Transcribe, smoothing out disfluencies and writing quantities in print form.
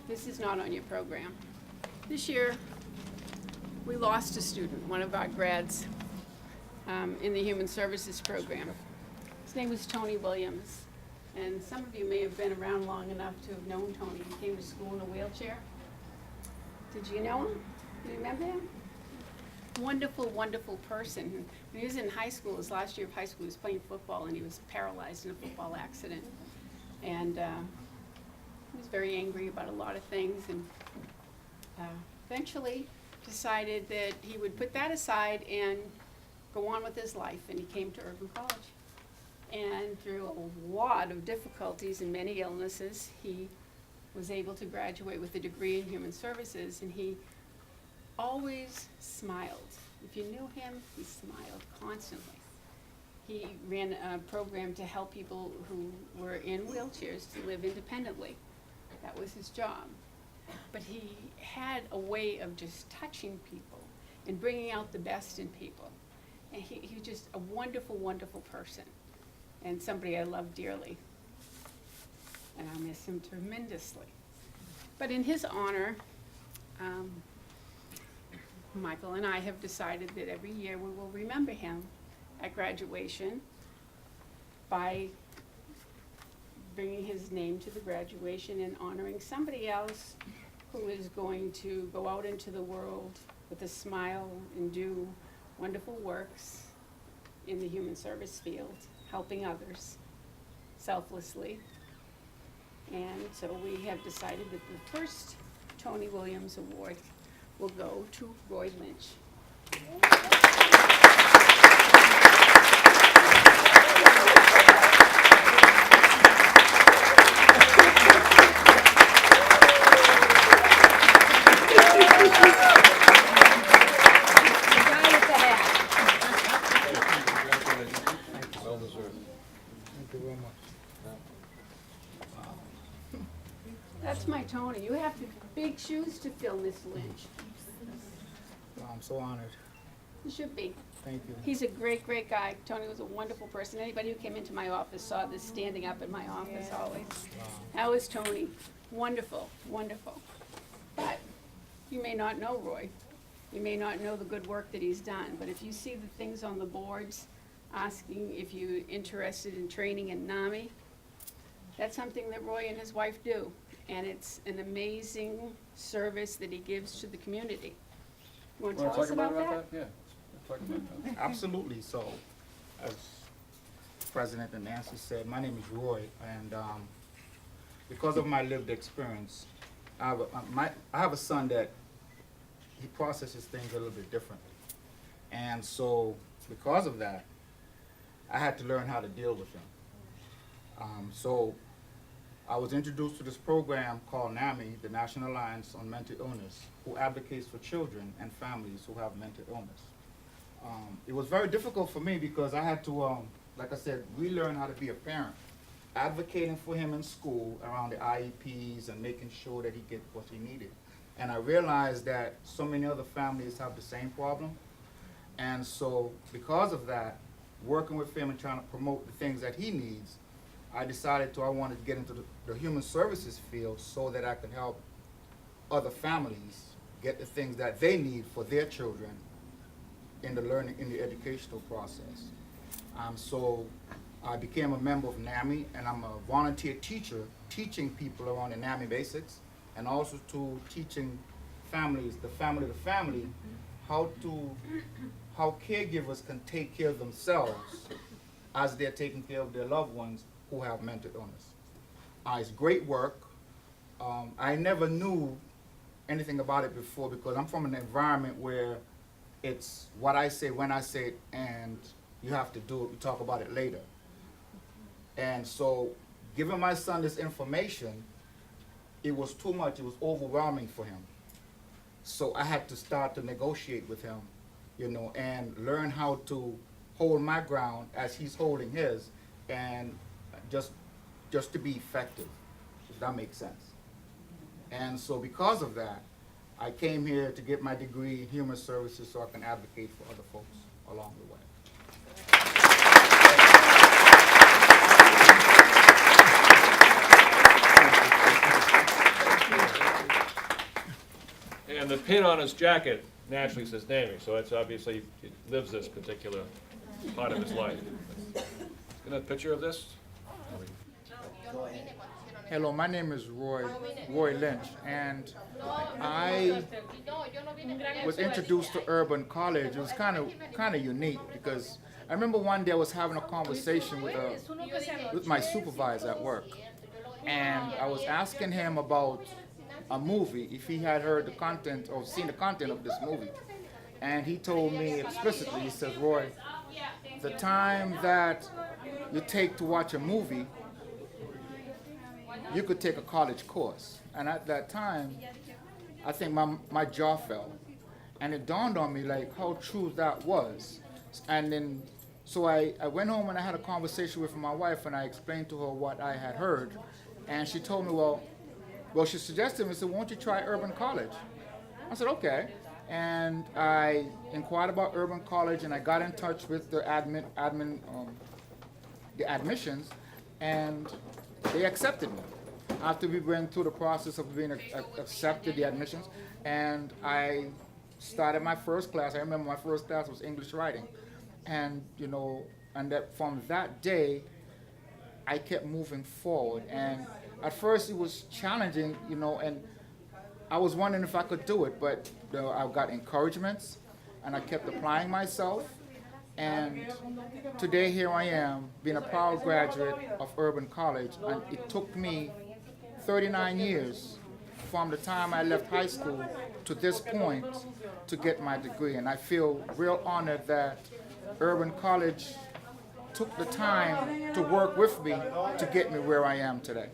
this is not on your program. This year, we lost a student, one of our grads, in the Human Services program. His name was Tony Williams. And some of you may have been around long enough to have known Tony. He came to school in a wheelchair. Did you know him? Do you remember him? Wonderful, wonderful person. When he was in high school, his last year of high school, he was playing football and he was paralyzed in a football accident. And he was very angry about a lot of things, and eventually decided that he would put that aside and go on with his life, and he came to Urban College. And through a lot of difficulties and many illnesses, he was able to graduate with a degree in Human Services, and he always smiled. If you knew him, he smiled constantly. He ran a program to help people who were in wheelchairs to live independently. That was his job. But he had a way of just touching people and bringing out the best in people. And he was just a wonderful, wonderful person, and somebody I love dearly. And I miss him tremendously. But in his honor, Michael and I have decided that every year we will remember him at graduation by bringing his name to the graduation and honoring somebody else who is going to go out into the world with a smile and do wonderful works in the human service field, helping others selflessly. And so we have decided that the first Tony Williams Award will go to Roy Lynch. That's my Tony. You have big shoes to fill, Miss Lynch. Well, I'm so honored. You should be. Thank you. He's a great, great guy. Tony was a wonderful person. Anybody who came into my office saw this standing up in my office always. How is Tony? Wonderful, wonderful. But you may not know Roy. You may not know the good work that he's done. But if you see the things on the boards asking if you're interested in training in NAMI, that's something that Roy and his wife do. And it's an amazing service that he gives to the community. You want to tell us about that? Yeah, talk about that. Absolutely. So, as President and Nancy said, my name is Roy, and because of my lived experience, I have a son that he processes things a little bit differently. And so, because of that, I had to learn how to deal with him. So, I was introduced to this program called NAMI, the National Alliance on Mental Illness, who advocates for children and families who have mental illness. It was very difficult for me because I had to, like I said, relearn how to be a parent, advocating for him in school around the IEPs and making sure that he gets what he needed. And I realized that so many other families have the same problem. And so because of that, working with him and trying to promote the things that he needs, I decided I wanted to get into the human services field so that I could help other families get the things that they need for their children in the learning, in the educational process. So I became a member of NAMI, and I'm a volunteer teacher teaching people around the NAMI basics, and also to teaching families, the family to family, how caregivers can take care of themselves as they're taking care of their loved ones who have mental illness. It's great work. I never knew anything about it before because I'm from an environment where it's what I say when I say it, and you have to do it, we talk about it later. And so giving my son this information, it was too much, it was overwhelming for him. So I had to start to negotiate with him, you know, and learn how to hold my ground as he's holding his, and just to be effective, if that makes sense. And so because of that, I came here to get my degree in human services so I can advocate for other folks along the way. And the pin on his jacket naturally says naming, so that's obviously, he lives this particular part of his life. Got a picture of this? Hello, my name is Roy Lynch, and I was introduced to Urban College. It was kind of unique because I remember one day I was having a conversation with my supervisor at work, and I was asking him about a movie, if he had heard the content or seen the content of this movie, and he told me explicitly, he says, Roy, the time that you take to watch a movie, you could take a college course. And at that time, I think my jaw fell. And it dawned on me like how true that was. And then, so I went home and I had a conversation with my wife and I explained to her what I had heard. And she told me, well, she suggested me, said, won't you try Urban College? I said, okay. And I inquired about Urban College and I got in touch with the the admissions, and they accepted me. After we went through the process of being accepted, the admissions, and I started my first class. I remember my first class was English writing, and and that from that day, I kept moving forward. And at first it was challenging, and I was wondering if I could do it, but I got encouragements, and I kept applying myself. And today here I am, being a proud graduate of Urban College, and it took me 39 years from the time I left high school to this point to get my degree. And I feel real honored that Urban College took the time to work with me to get me where I am today.